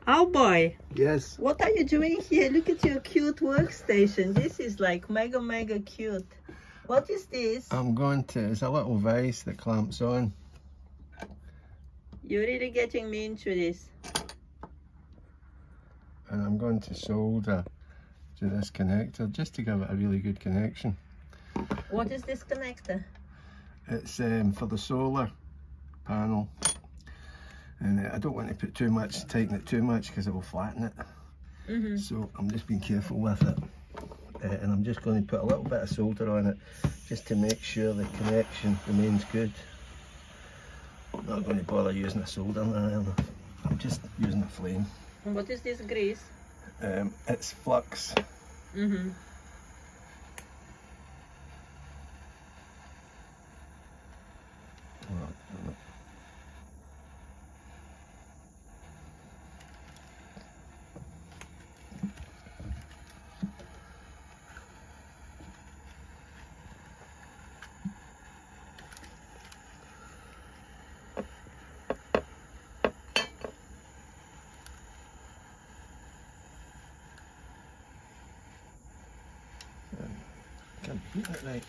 Alboy, Yes. what are you doing here? Look at your cute workstation. This is like mega cute. What is this? I'm going to, it's a little vise that clamps on. You're really getting me into this. And I'm going to solder to this connector just to give it a really good connection. What is this connector? It's for the solar panel. And I don't want to put too much, tighten it too much because it will flatten it. So I'm just being careful with it. And I'm just going to put a little bit of solder on it just to make sure the connection remains good. I'm not going to bother using a soldering iron. I'm just using a flame. And what is this grease? It's flux. Can beat it right.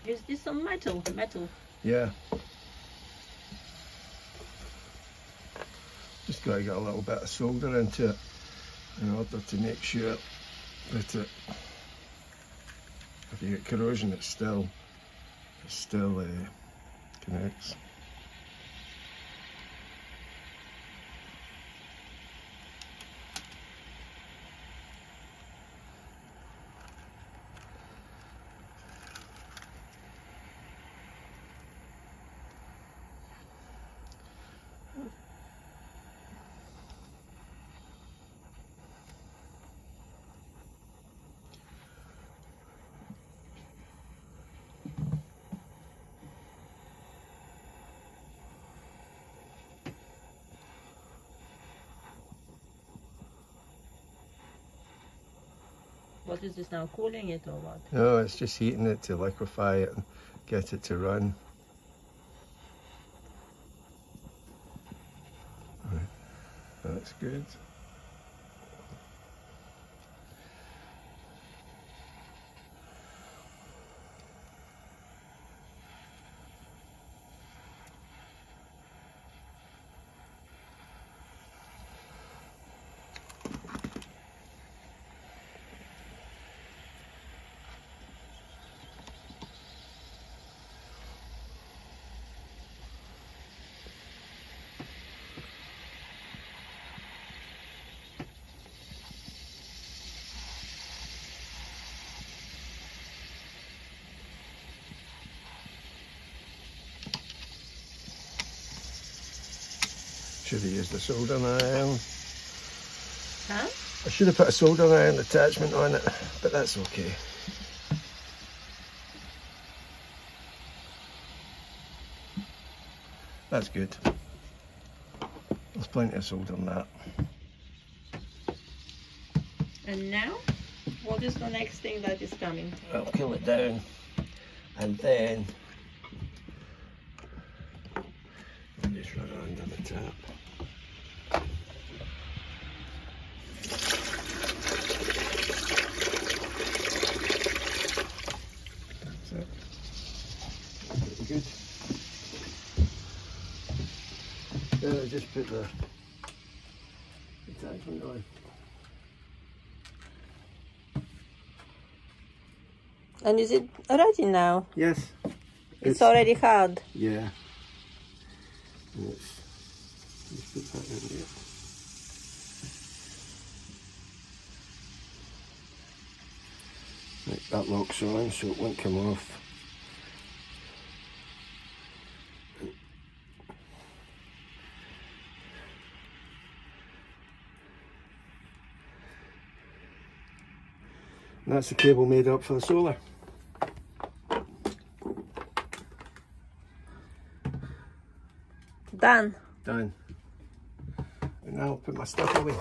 Is this some metal? Yeah. Just got to get a little bit of solder into it in order to make sure that it, if you get corrosion, it still connects. What is this now, cooling it or what? No, it's just heating it to liquefy it and get it to run. Right. That's good. Should have used a soldering iron. Huh? I should have put a soldering iron attachment on it, but that's okay. That's good. There's plenty of solder in that. And now, what is the next thing that is coming? I'll cool it down, and then I'll just run under the tap. That's it. Pretty good. Then I'll just put the attachment on. And is it ready now? Yes. It's already hard. Yeah. Let's put that in there. Right. that locks on, so it won't come off. And that's the cable made up for the solar. Done. Done. And now I'll put my stuff away.